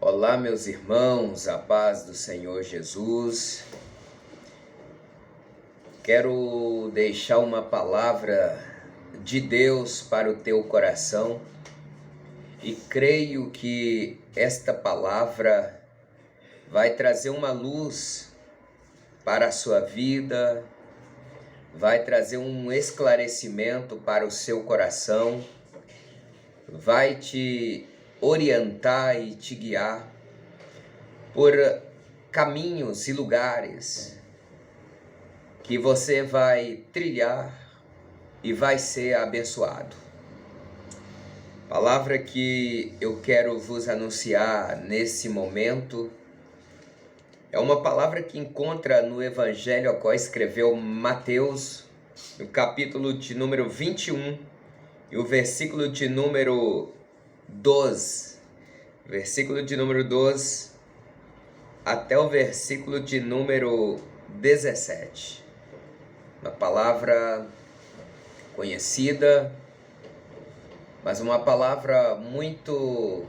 Olá, meus irmãos, a paz do Senhor Jesus. Quero deixar uma palavra de Deus para o teu coração e creio que esta palavra vai trazer uma luz para a sua vida, vai trazer um esclarecimento para o seu coração, vai te orientar e te guiar por caminhos e lugares que você vai trilhar e vai ser abençoado. Palavra que eu quero vos anunciar nesse momento é uma palavra que encontra no Evangelho ao qual escreveu Mateus, no capítulo de número 21 e o versículo de número 12. Versículo de número 12 até o versículo de número 17. Uma palavra conhecida, mas uma palavra muito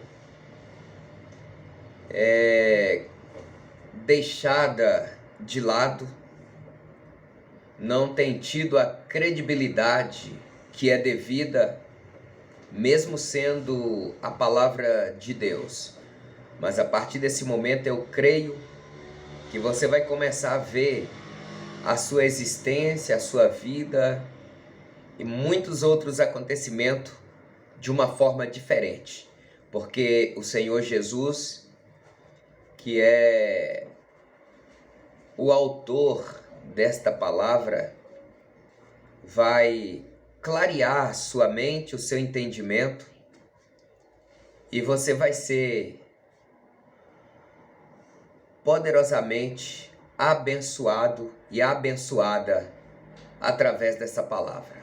deixada de lado, não tem tido a credibilidade que é devida, mesmo sendo a palavra de Deus. Mas a partir desse momento eu creio que você vai começar a ver a sua existência, a sua vida e muitos outros acontecimentos de uma forma diferente. Porque o Senhor Jesus, que é o autor desta palavra, vai clarear a sua mente, o seu entendimento, e você vai ser poderosamente abençoado e abençoada através dessa palavra.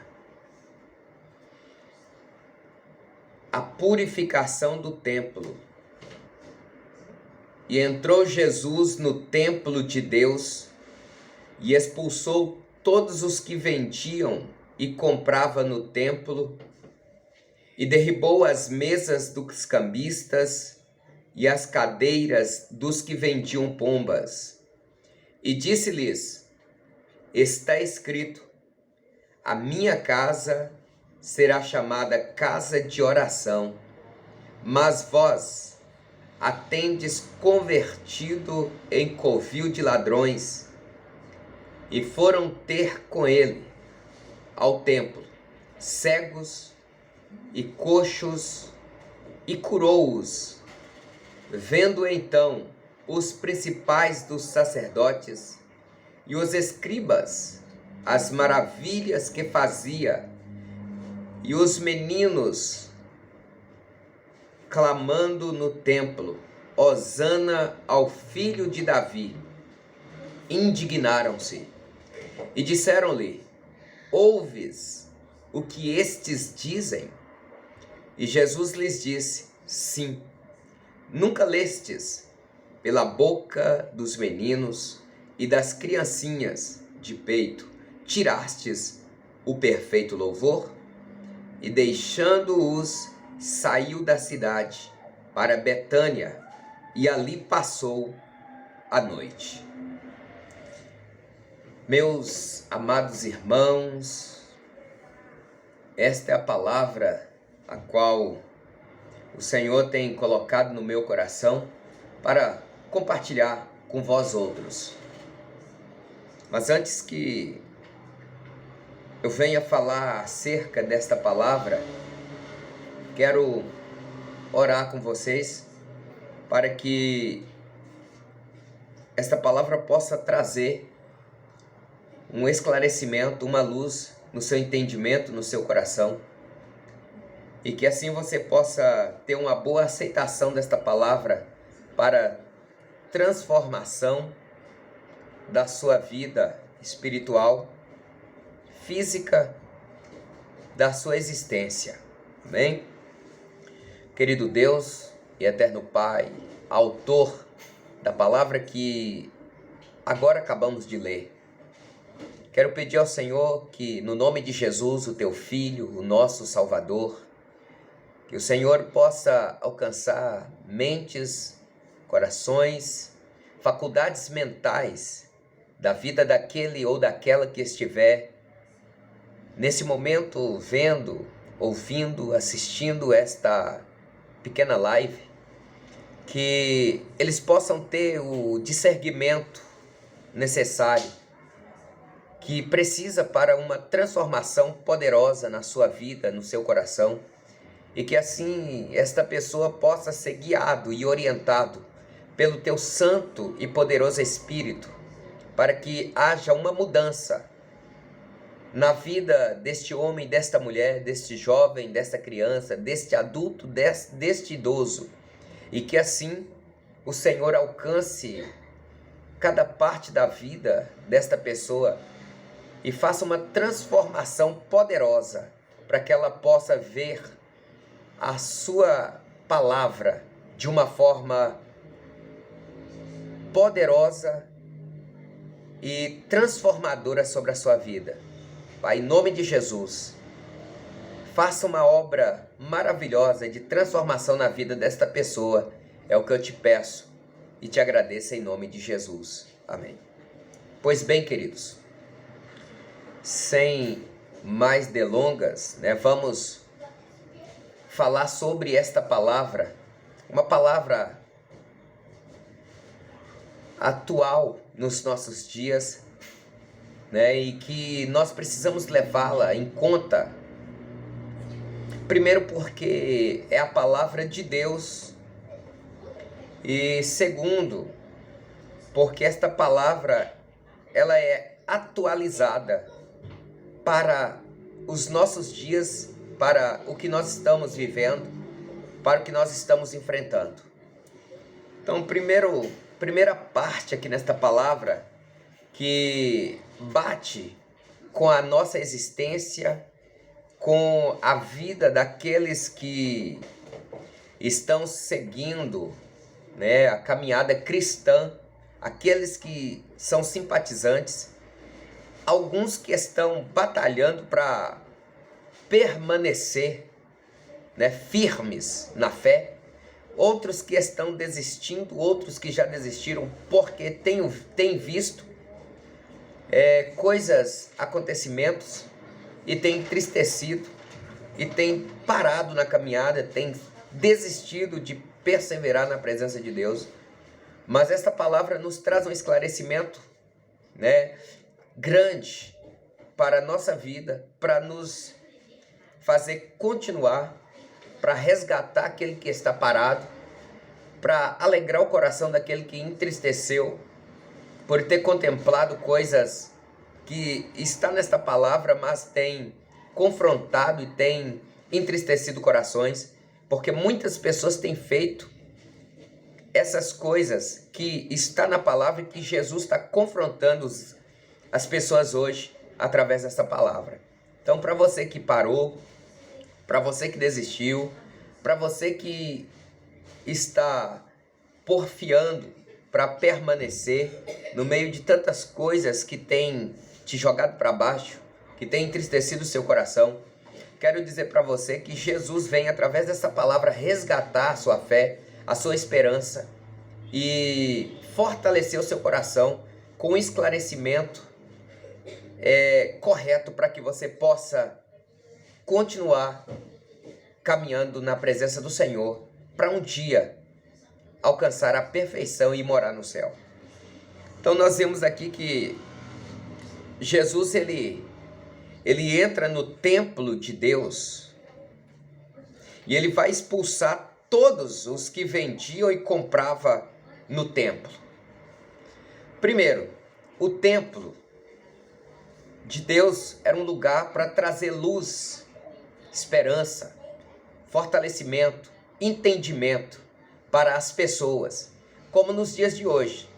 A purificação do templo. E entrou Jesus no templo de Deus e expulsou todos os que vendiam e compravam no templo, e derribou as mesas dos cambistas e as cadeiras dos que vendiam pombas. E disse-lhes: está escrito, a minha casa será chamada casa de oração, mas vós a tendes convertido em covil de ladrões. E foram ter com ele ao templo cegos e coxos e curou-os. Vendo então os principais dos sacerdotes e os escribas as maravilhas que fazia, e os meninos clamando no templo, Hosana ao filho de Davi, indignaram-se e disseram-lhe: ouves o que estes dizem? E Jesus lhes disse: sim. Nunca lestes pela boca dos meninos e das criancinhas de peito tirastes o perfeito louvor? E deixando-os, saiu da cidade para Betânia e ali passou a noite. Meus amados irmãos, esta é a palavra a qual o Senhor tem colocado no meu coração para compartilhar com vós outros. Mas antes que eu venha falar acerca desta palavra, quero orar com vocês para que esta palavra possa trazer um esclarecimento, uma luz no seu entendimento, no seu coração, e que assim você possa ter uma boa aceitação desta palavra para transformação da sua vida espiritual, física, da sua existência. Amém? Querido Deus e eterno Pai, autor da palavra que agora acabamos de ler, quero pedir ao Senhor que, no nome de Jesus, o teu Filho, o nosso Salvador, que o Senhor possa alcançar mentes corações, faculdades mentais da vida daquele ou daquela que estiver nesse momento vendo, ouvindo, assistindo esta pequena live, que eles possam ter o discernimento necessário que precisa para uma transformação poderosa na sua vida, no seu coração, e que assim esta pessoa possa ser guiado e orientado pelo teu santo e poderoso Espírito, para que haja uma mudança na vida deste homem, desta mulher, deste jovem, desta criança, deste adulto, deste idoso, e que assim o Senhor alcance cada parte da vida desta pessoa e faça uma transformação poderosa para que ela possa ver a sua palavra de uma forma poderosa e transformadora sobre a sua vida. Pai, em nome de Jesus, faça uma obra maravilhosa de transformação na vida desta pessoa. É o que eu te peço e te agradeço em nome de Jesus. Amém. Pois bem, queridos, sem mais delongas, vamos falar sobre esta palavra, uma palavra atual nos nossos dias, e que nós precisamos levá-la em conta. Primeiro, porque é a palavra de Deus, e segundo, porque esta palavra ela é atualizada para os nossos dias, para o que nós estamos vivendo, para o que nós estamos enfrentando. Então, primeira parte aqui nesta palavra que bate com a nossa existência, com a vida daqueles que estão seguindo, a caminhada cristã, aqueles que são simpatizantes, alguns que estão batalhando para permanecer, firmes na fé, outros que estão desistindo, outros que já desistiram porque têm visto coisas, acontecimentos, e têm entristecido, e têm parado na caminhada, têm desistido de perseverar na presença de Deus. Mas esta palavra nos traz um esclarecimento, grande para a nossa vida, para nos fazer continuar, para resgatar aquele que está parado, para alegrar o coração daquele que entristeceu por ter contemplado coisas que está nesta palavra, mas tem confrontado e tem entristecido corações, porque muitas pessoas têm feito essas coisas que está na palavra e que Jesus está confrontando as pessoas hoje através dessa palavra. Então, para você que parou, para você que desistiu, para você que está porfiando para permanecer no meio de tantas coisas que tem te jogado para baixo, que tem entristecido o seu coração, quero dizer para você que Jesus vem através dessa palavra resgatar a sua fé, a sua esperança e fortalecer o seu coração com um esclarecimento correto para que você possa continuar caminhando na presença do Senhor para um dia alcançar a perfeição e morar no céu. Então nós vemos aqui que Jesus ele entra no templo de Deus e ele vai expulsar todos os que vendiam e compravam no templo. Primeiro, o templo de Deus era um lugar para trazer luz, esperança, fortalecimento, entendimento para as pessoas, como nos dias de hoje,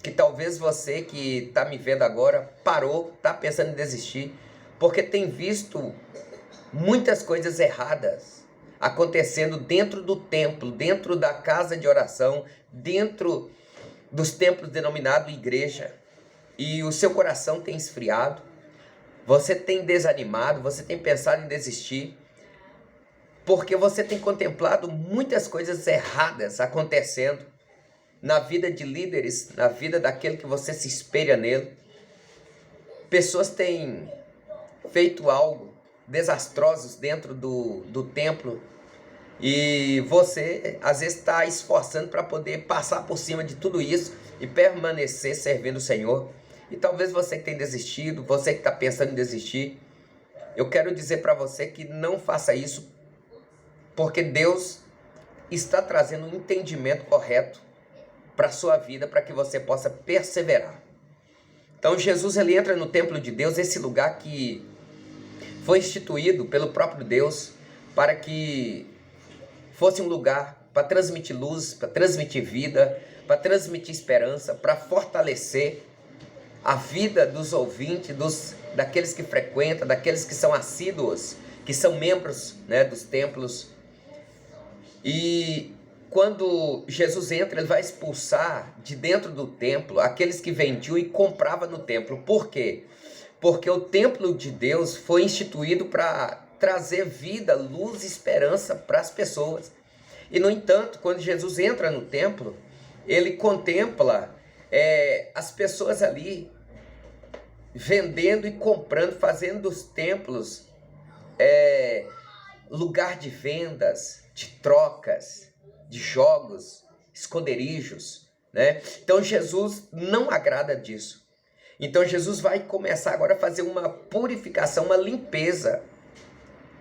que talvez você que está me vendo agora parou, está pensando em desistir, porque tem visto muitas coisas erradas acontecendo dentro do templo, dentro da casa de oração, dentro dos templos denominados igreja, e o seu coração tem esfriado, você tem desanimado, você tem pensado em desistir, porque você tem contemplado muitas coisas erradas acontecendo na vida de líderes, na vida daquele que você se espelha nele. Pessoas têm feito algo desastrosos dentro do templo e você às vezes está esforçando para poder passar por cima de tudo isso e permanecer servindo o Senhor. E talvez você que tem desistido, você que está pensando em desistir, eu quero dizer para você que não faça isso, porque Deus está trazendo um entendimento correto para a sua vida, para que você possa perseverar. Então Jesus ele entra no templo de Deus, esse lugar que foi instituído pelo próprio Deus para que fosse um lugar para transmitir luz, para transmitir vida, para transmitir esperança, para fortalecer a vida dos ouvintes, daqueles que frequentam, daqueles que são assíduos, que são membros, né, dos templos. E quando Jesus entra, ele vai expulsar de dentro do templo aqueles que vendiam e compravam no templo. Por quê? Porque o templo de Deus foi instituído para trazer vida, luz e esperança para as pessoas. E no entanto, quando Jesus entra no templo, ele contempla as pessoas ali vendendo e comprando, fazendo dos templos lugar de vendas, de trocas, de jogos, esconderijos, né? Então Jesus não agrada disso. Então Jesus vai começar agora a fazer uma purificação, uma limpeza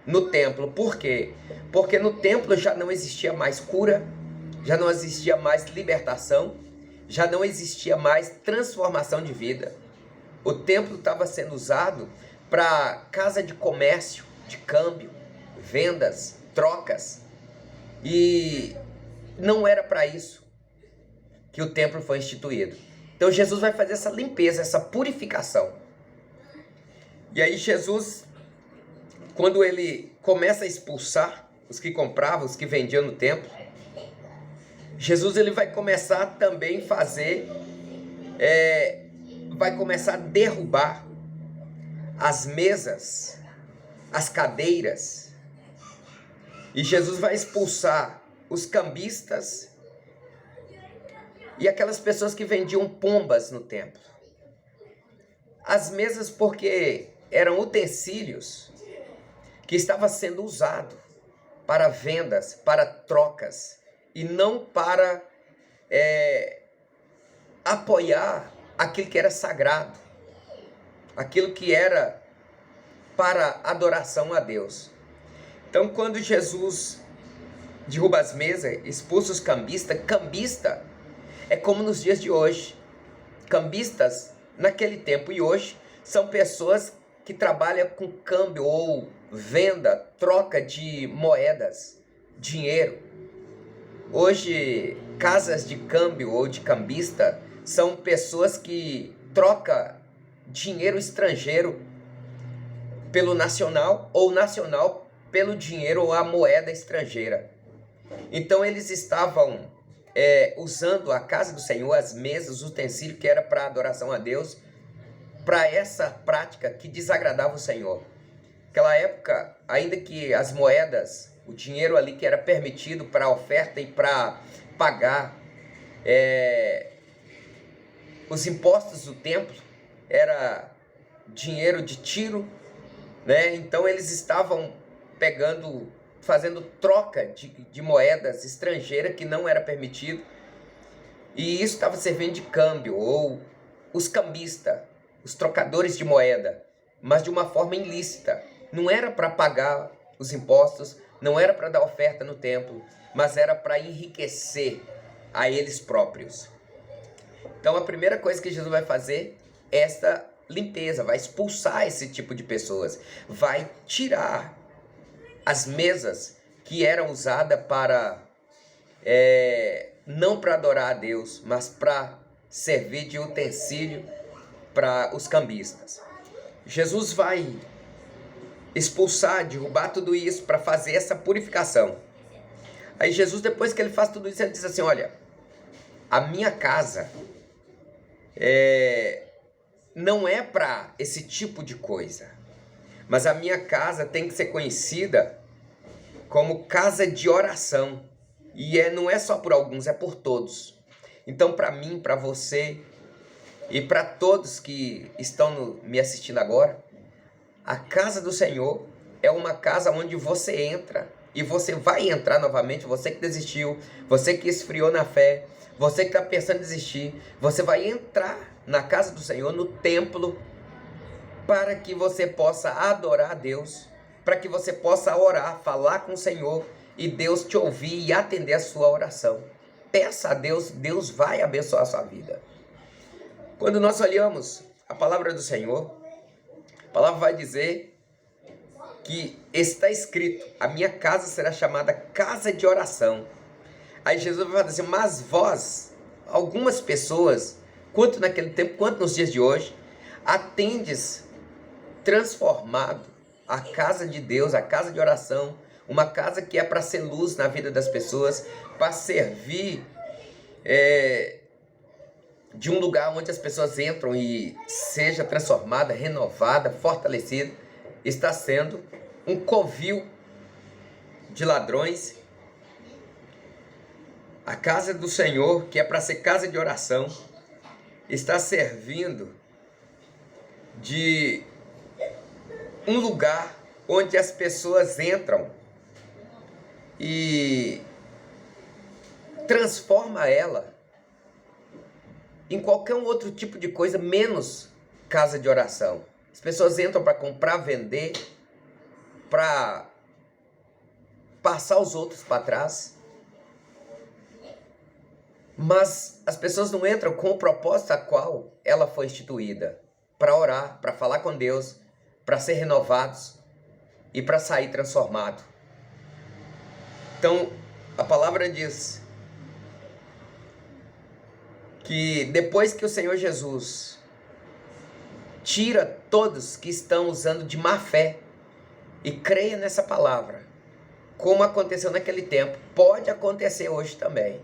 no templo. Por quê? Porque no templo já não existia mais cura, já não existia mais libertação, já não existia mais transformação de vida. O templo estava sendo usado para casa de comércio, de câmbio, vendas, trocas. E não era para isso que o templo foi instituído. Então Jesus vai fazer essa limpeza, essa purificação. E aí Jesus, quando ele começa a expulsar os que compravam, os que vendiam no templo, Jesus ele vai começar também a fazer, vai começar a derrubar as mesas, as cadeiras. E Jesus vai expulsar os cambistas e aquelas pessoas que vendiam pombas no templo. As mesas porque eram utensílios que estavam sendo usados para vendas, para trocas, e não para apoiar aquilo que era sagrado, aquilo que era para adoração a Deus. Então quando Jesus derruba as mesas, expulsa os cambistas, cambista é como nos dias de hoje. Cambistas naquele tempo e hoje são pessoas que trabalham com câmbio ou venda, troca de moedas, dinheiro. Hoje, casas de câmbio ou de cambista são pessoas que trocam dinheiro estrangeiro pelo nacional ou nacional pelo dinheiro ou a moeda estrangeira. Então eles estavam usando a casa do Senhor, as mesas, os utensílios que era para adoração a Deus, para essa prática que desagradava o Senhor. Naquela época, ainda que as moedas, o dinheiro ali que era permitido para oferta e para pagar os impostos do templo, era dinheiro de Tiro, né? Então eles estavam fazendo troca de moedas estrangeiras que não era permitido, e isso estava servindo de câmbio, ou os cambistas, os trocadores de moeda, mas de uma forma ilícita. Não era para pagar os impostos, não era para dar oferta no templo, mas era para enriquecer a eles próprios. Então a primeira coisa que Jesus vai fazer é esta limpeza, vai expulsar esse tipo de pessoas, vai tirar as mesas que eram usadas para, não para adorar a Deus, mas para servir de utensílio para os cambistas. Jesus vai expulsar, derrubar tudo isso para fazer essa purificação. Aí Jesus, depois que ele faz tudo isso, ele diz assim: olha, a minha casa não é para esse tipo de coisa, mas a minha casa tem que ser conhecida como casa de oração. E não é só por alguns, é por todos. Então, para mim, para você e para todos que estão me assistindo agora, a casa do Senhor é uma casa onde você entra e você vai entrar novamente. Você que desistiu, você que esfriou na fé, você que está pensando em desistir, você vai entrar na casa do Senhor, no templo, para que você possa adorar a Deus, para que você possa orar, falar com o Senhor e Deus te ouvir e atender a sua oração. Peça a Deus, Deus vai abençoar a sua vida. Quando nós olhamos a palavra do Senhor, a palavra vai dizer que está escrito: a minha casa será chamada casa de oração. Aí Jesus vai dizer assim: mas vós, algumas pessoas, quanto naquele tempo, quanto nos dias de hoje, atendes transformado a casa de Deus, a casa de oração, uma casa que é para ser luz na vida das pessoas, para servir de um lugar onde as pessoas entram e seja transformada, renovada, fortalecida, está sendo um covil de ladrões. A casa do Senhor, que é para ser casa de oração, está servindo de um lugar onde as pessoas entram e transforma ela em qualquer outro tipo de coisa, menos casa de oração. As pessoas entram para comprar, vender, para passar os outros para trás. Mas as pessoas não entram com o propósito a qual ela foi instituída, para orar, para falar com Deus, para ser renovados e para sair transformado. Então, a palavra diz que depois que o Senhor Jesus tira todos que estão usando de má fé, e creia nessa palavra, como aconteceu naquele tempo, pode acontecer hoje também.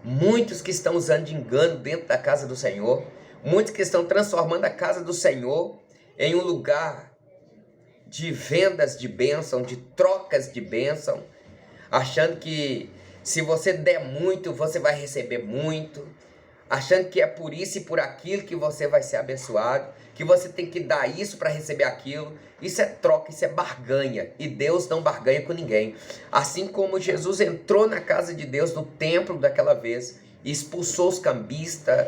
Muitos que estão usando de engano dentro da casa do Senhor, muitos que estão transformando a casa do Senhor em um lugar de vendas de bênção, de trocas de bênção, achando que se você der muito, você vai receber muito, achando que é por isso e por aquilo que você vai ser abençoado, que você tem que dar isso para receber aquilo. Isso é troca, isso é barganha, e Deus não barganha com ninguém. Assim como Jesus entrou na casa de Deus, no templo daquela vez, e expulsou os cambistas,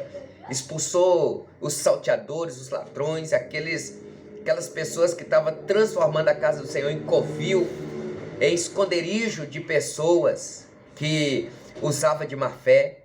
expulsou os salteadores, os ladrões, aquelas pessoas que estavam transformando a casa do Senhor em covil, em esconderijo de pessoas que usavam de má fé.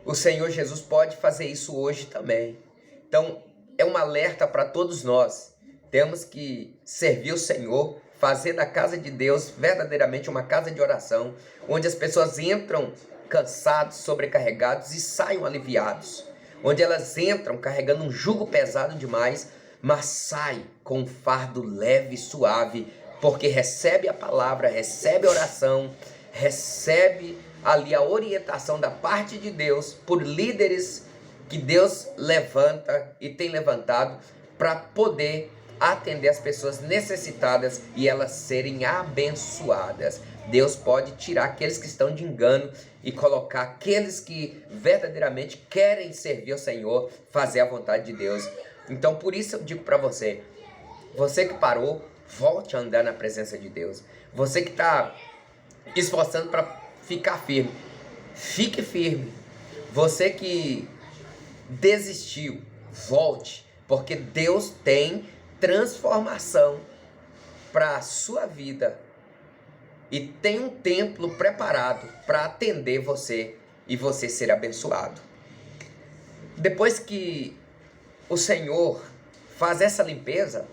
O Senhor Jesus pode fazer isso hoje também. Então, é um alerta para todos nós. Temos que servir o Senhor, fazer da casa de Deus verdadeiramente uma casa de oração, onde as pessoas entram cansados, sobrecarregados e saiam aliviados. Onde elas entram carregando um jugo pesado demais, mas saem com um fardo leve e suave, porque recebe a palavra, recebe a oração, recebe ali a orientação da parte de Deus por líderes que Deus levanta e tem levantado para poder atender as pessoas necessitadas e elas serem abençoadas. Deus pode tirar aqueles que estão de engano e colocar aqueles que verdadeiramente querem servir ao Senhor, fazer a vontade de Deus. Então, por isso eu digo para você, você que parou, volte a andar na presença de Deus. Você que está esforçando para ficar firme, fique firme. Você que desistiu, volte, porque Deus tem transformação para a sua vida e tem um templo preparado para atender você e você ser abençoado. Depois que o Senhor faz essa limpeza,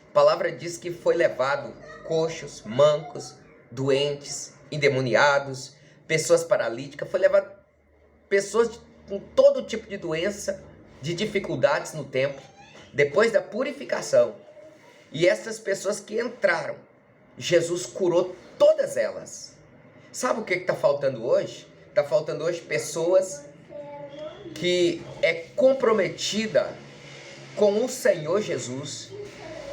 a palavra diz que foi levado coxos, mancos, doentes, endemoniados, pessoas paralíticas, foi levado pessoas com todo tipo de doença, de dificuldades no templo, depois da purificação. E essas pessoas que entraram, Jesus curou todas elas. Sabe o que está faltando hoje? Está faltando hoje pessoas que é comprometida com o Senhor Jesus,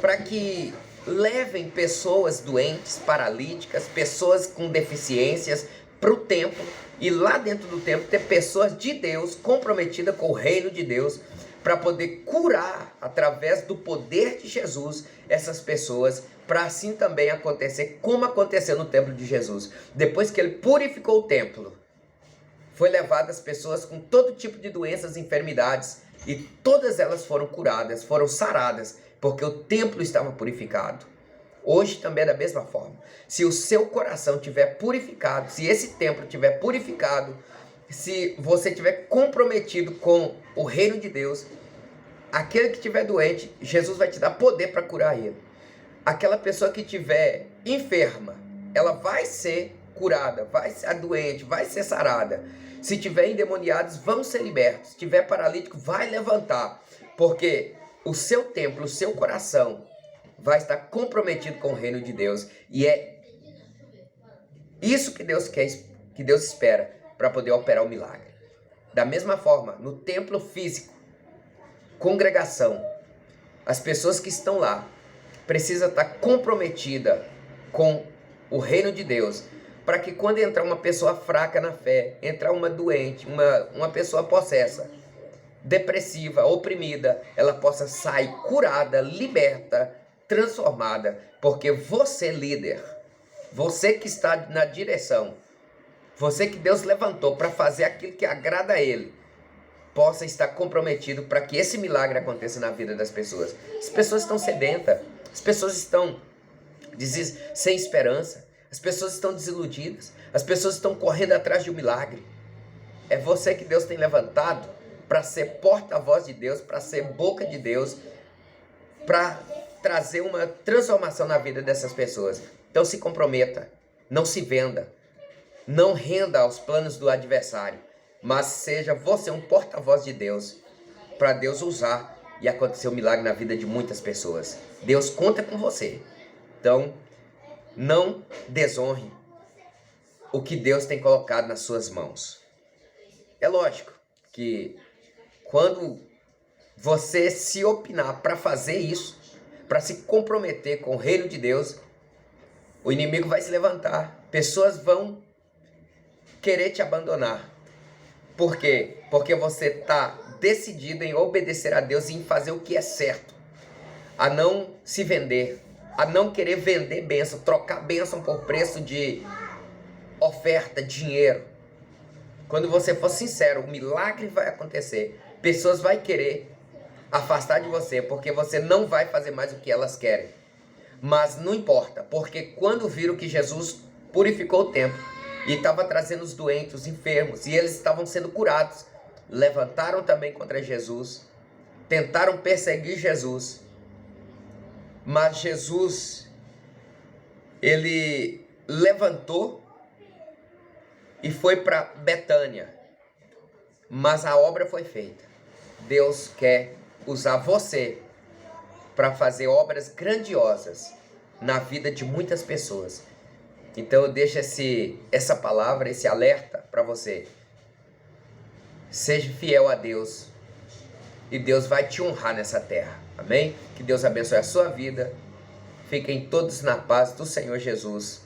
para que levem pessoas doentes, paralíticas, pessoas com deficiências, para o templo e lá dentro do templo ter pessoas de Deus comprometidas com o reino de Deus para poder curar através do poder de Jesus essas pessoas, para assim também acontecer como aconteceu no templo de Jesus. Depois que ele purificou o templo, foi levado as pessoas com todo tipo de doenças e enfermidades e todas elas foram curadas, foram saradas, porque o templo estava purificado. Hoje também é da mesma forma. Se o seu coração estiver purificado, se esse templo estiver purificado, se você estiver comprometido com o reino de Deus, aquele que estiver doente, Jesus vai te dar poder para curar ele. Aquela pessoa que estiver enferma, ela vai ser curada, vai ser doente, vai ser sarada. Se tiver endemoniados, vão ser libertos. Se tiver paralítico, vai levantar. Porque o seu templo, o seu coração vai estar comprometido com o reino de Deus. E é isso que Deus quer, que Deus espera para poder operar o milagre. Da mesma forma, no templo físico, congregação, as pessoas que estão lá precisam estar comprometida com o reino de Deus, para que quando entrar uma pessoa fraca na fé, entrar uma doente, uma pessoa possessa, depressiva, oprimida, ela possa sair curada, liberta, transformada, porque você, líder, você que está na direção, você que Deus levantou para fazer aquilo que agrada a Ele, possa estar comprometido para que esse milagre aconteça na vida das pessoas. As pessoas estão sedentas, as pessoas estão sem esperança, as pessoas estão desiludidas, as pessoas estão correndo atrás de um milagre. É você que Deus tem levantado para ser porta-voz de Deus, para ser boca de Deus, para trazer uma transformação na vida dessas pessoas. Então se comprometa, não se venda, não renda aos planos do adversário, mas seja você um porta-voz de Deus, para Deus usar e acontecer um milagre na vida de muitas pessoas. Deus conta com você. Então, não desonre o que Deus tem colocado nas suas mãos. É lógico que quando você se opinar para fazer isso, para se comprometer com o reino de Deus, o inimigo vai se levantar. Pessoas vão querer te abandonar. Por quê? Porque você está decidido em obedecer a Deus e em fazer o que é certo. A não se vender, a não querer vender bênção, trocar bênção por preço de oferta, dinheiro. Quando você for sincero, o milagre vai acontecer. Pessoas vão querer afastar de você, porque você não vai fazer mais o que elas querem. Mas não importa, porque quando viram que Jesus purificou o templo e estava trazendo os doentes, os enfermos, e eles estavam sendo curados, levantaram também contra Jesus, tentaram perseguir Jesus. Mas Jesus, ele levantou e foi para Betânia. Mas a obra foi feita. Deus quer usar você para fazer obras grandiosas na vida de muitas pessoas. Então eu deixo essa palavra, esse alerta para você. Seja fiel a Deus e Deus vai te honrar nessa terra. Amém? Que Deus abençoe a sua vida. Fiquem todos na paz do Senhor Jesus.